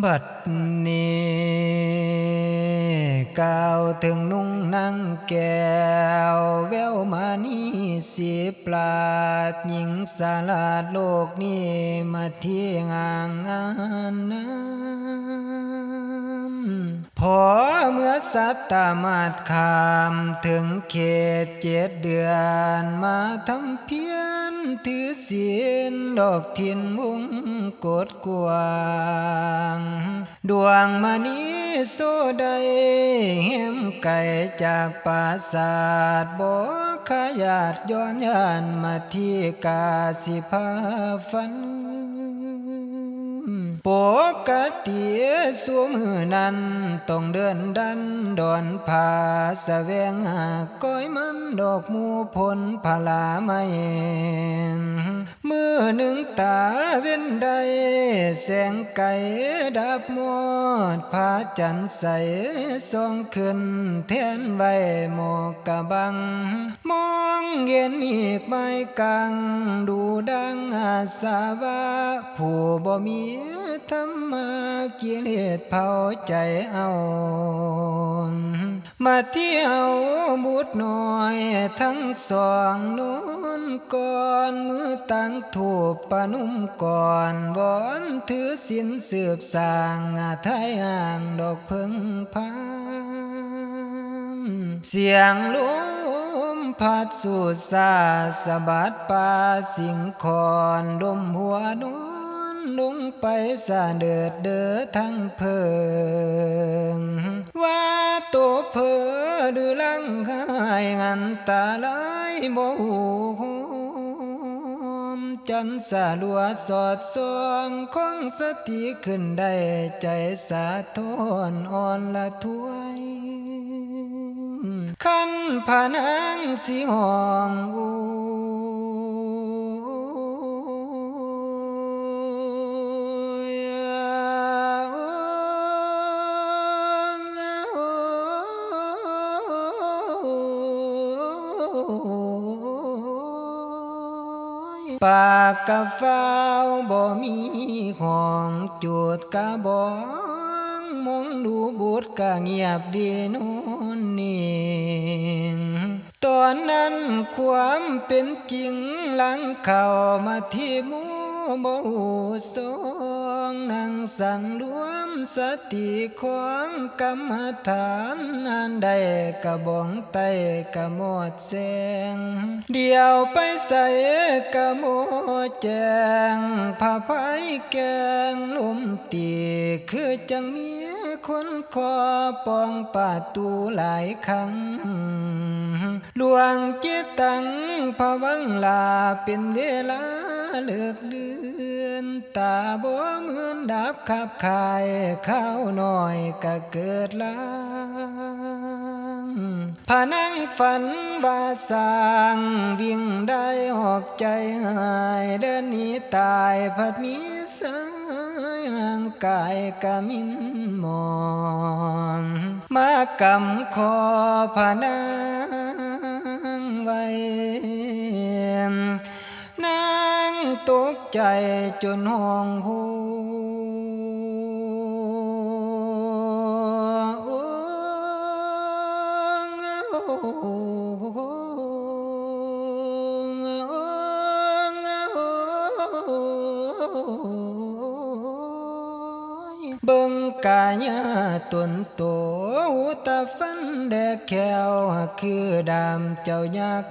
บัดนี้กล่าวถึงนุ่งนางแก้วแววมานีสีปราดหญิงสาลาดโลกนี้มาเที่ยงานน้ำพอเมื่อสัตตามาดขามถึงเขต7 เดือนมาทำเพียรถือศีลดอกทินมุงกดกวางดวงมณีโซใดเห็มไก่จากปราสาทบ่ขยาดย้อนยานมาที่กาสิพาฝันปกติสู่มือนั้นต้องเดินดันดอนผาแสวงหาก้อยมันดอกมูผลพลาไม่มือหนึ่งตาเว้นใดแสงไก่ดับหมดผาจันใสส่องขึ้นแทนไว้หมอกกะบังมองเห็นมีกไม้กังดูดังอาสาวะผู้บ่มีธรรมะกิเลสเผาใจเอามาเที่ยวบุตรน้อยทั้งสองนอนก่อนมือตั้งถูปปนุ่มก่อนวอนถือศีลสืบสร้างไทยห่างดอกพึ่งพานเสียงลมพัดสู่ซาสะบัดป่าสิงคอนดมหัวนอนลงไปสะเดิดเด้อทั้งเพิงว่าตัวเพอหรือลังหายงันตาลายบ่หูจันสาลัวสอดส่องของสติขึ้นได้ใจสาทนอ่อนละถวยขันผานังสิห้องปากกะฟ้าวบ่มีห้องจูดกะบองมองดูบุตรกะเงียบดีนู่นนิ่งตอนนั้นความเป็นจริงหลังเข้ามาที่หมู่บ่หูสองนั่งสั่งรวมสติของกรรมฐานอันใดกะบ่องไตกะหมดแสงเดียวไปใส่กะหมดแจงผ้าไผแกงลมตีคือจังมีคนคอปองปาตูหลายครั้งหลวงจิตตังภวังลาเป็นเวลาเลิกเดือนตาบ่เหมือนดับขับคายข้าวน้อยก็เกิดลางพานั่งฝันว่าสร้างวิ่งได้ออกใจหายเดินหนีตายพัดมีสายห่างกายกะมินมองมากำคอพานั่งไว้นางตกใจจนห้องหูเบิ่งกายาตนโตอุตาฟันแดกแขวคือดำเจ้ายาก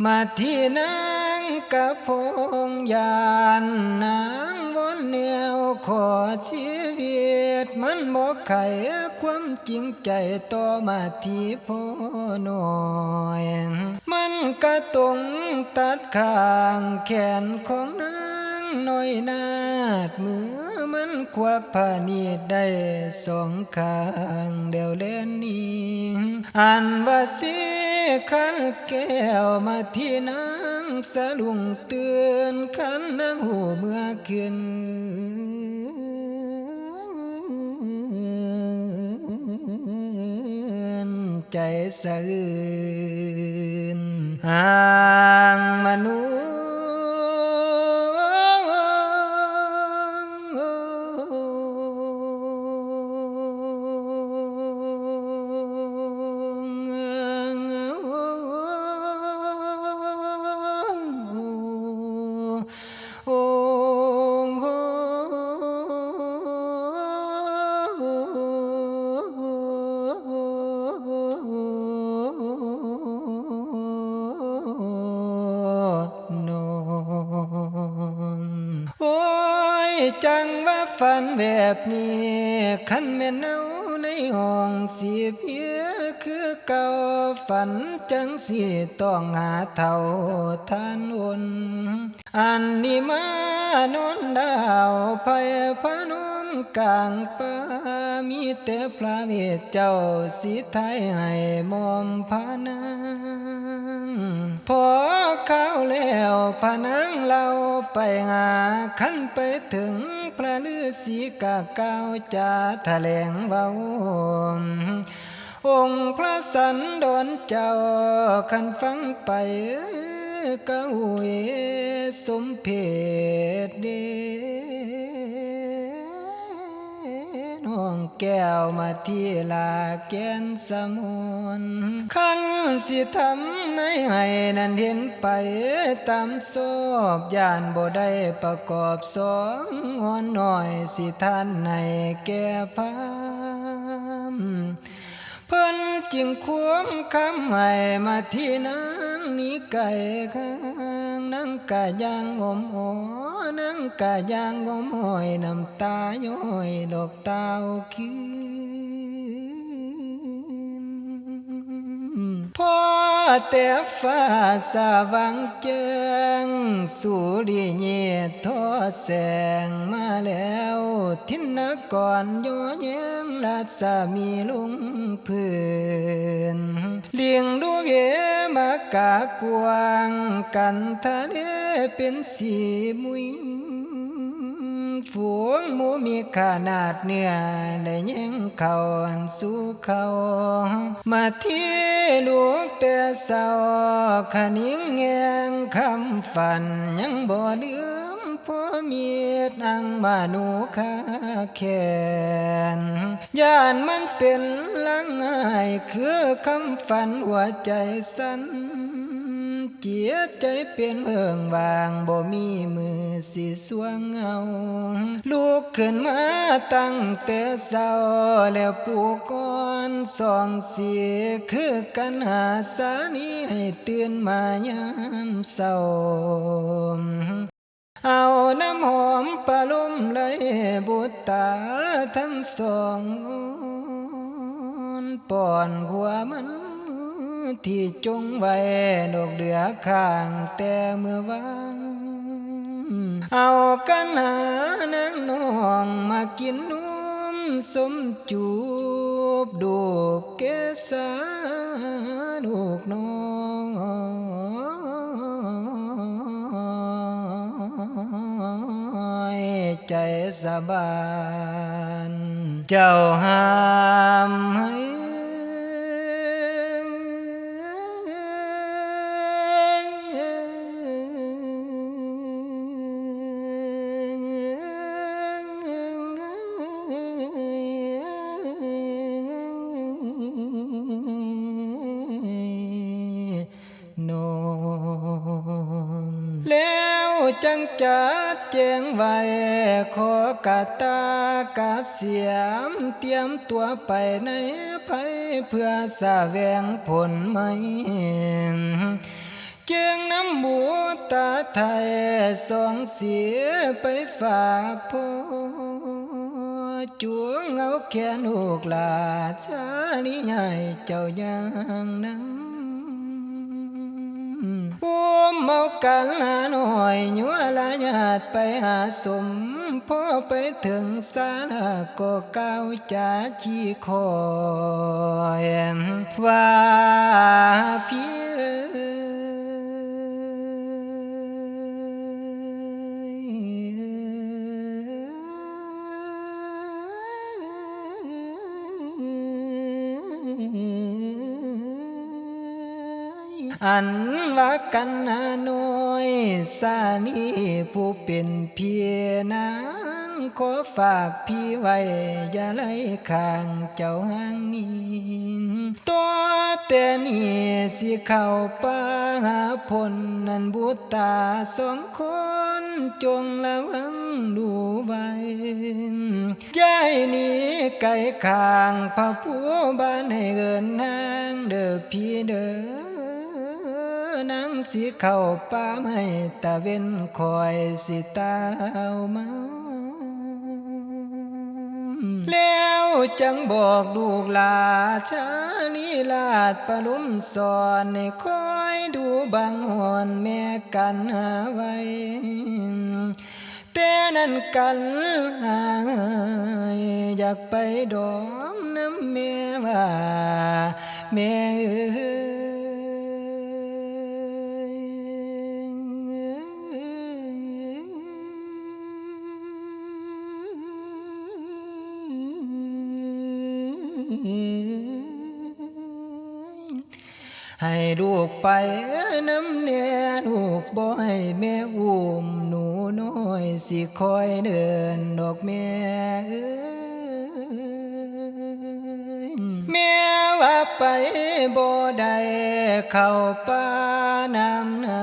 มาที่นางกะพงยานนางวนแนวขอชีวิตมันบอกไขความจริงใจต่อมาที่พ่อน้อยมันกะตรงตัดข้างแขนของนางน้อยนาดมือมันควักผ้านีดได้สองข้างเดียวเล่นนี้อันว่าสิขันแก้วมาที่นางสะดุ้งเตือนขันนางหูเมื่อขึ้นใจสะอื้นห่างมนุษย์ จังว่าฝันแบบนี้คันแม่นเอาในห้องสิเพียคือเก่าฝันจังสิต้องหาเท่าทานอุ่นอันนี้มานอนดาวไผพนมกลางป่ามีแต่พระเวทเจ้าสิไทยให้มอมพานังพอเข้าแล้วพานังเราไปหาขันไปถึงพระฤาษีกะเก้าจะแถลงเว้าองค์พระสันดรเจ้าคันฟังไปก็เวสมเพชเดน้องแก้วมาที่ลาแกนสมุนคันสิทำในให้นั้นเห็นไปตามศพย่านบ่ได้ประกอบสองอ่อนหน่อยสิท่านในแก่พามเพิ่นจึงควมคำให้มาที่นางนี้ไก่ข้างนางกะยางงมโอนางกะยางงมห้อยน้ำตาย้อยดอกเต้าคืนพอแต่ฟ้าสว่างแจ้งสุริเยทอดแสงมาแล้วทินกรโยแยงราชมีลุงพื้นเลี้ยงดูเกมากากวางกันทะเลเป็นสีมุยฝูงหมูมีขนาดเนื้อได้ยังเขาสู่เขามาที่ลูกแต่เศร้าขนิ้งแงงคำฝันยังบ่ลืมพ่อมีดอังมานูคาแขนย่านมันเป็นลังง่ายคือคำฝันหัวใจสั่นเจียใจเป็นเอิ่งบางบ่มีมือสิสวงเอาลูกขึ้นมาตั้งแต่เศร้าแล้วปูก่อนส่องเสียคือกันหาสานี้ให้ตื่นมายามเศร้าเอาน้ำหอมปะลมเลยบุตตาทั้งสองป้อนหัวมันที่จงไว้ดอกเดือข้างแต่เมื่อวานเอากันหานางน้องมากินนุ่มสมจูบดูบเกษาลูกน้อยใจสบานเจ้าห้ามให้แล้วจังจัดแจงไว้ขอกาตากับเสียมเตรียมตัวไปในภัยเพื่อแสวงผลไม่เกียงน้ำหมูตาไทยสองเสียไปฝากพ่อจวงเอาแค่ลูกหลาชาลีใหญ่เจ้าอย่างนั้นเมากันหาหน่อยยัวละญาติไปหาสมพอไปถึงศาลก็ก้าวจ่าชี้คอยว่าพี่อันว่ากันนาน้อยสานีผู้เป็นเพียนางขอฝากพี่ไว้อย่าไล่ข้างเจ้าห่างนี้ตัวแต่นี่สิเข้าป่าหาผลนั้นบุตตาสองคนจงระวังดูไว้ย้ายหนีไกลข้างพระผัวบ้านให้เอิ้นนางเด้อพี่เด้อนางสิเข้าป่าไม่ตะเว้นคอยสิตาวมา จังบอกลูกหลาชาลีลาดปลุมสอนให้คอยดูบางหอนแม่กันหาไว้แต่นั้นกันหายอยากไปดอมน้ำแม่ว่าแม่ให้ลูกไปน้ำแน่ลูกบ่ให้แม่อุ้มหนูน้อยสิคอยเดินดอกแม่แม่ว่าไปบ่ได้เข้าป่าน้ำนา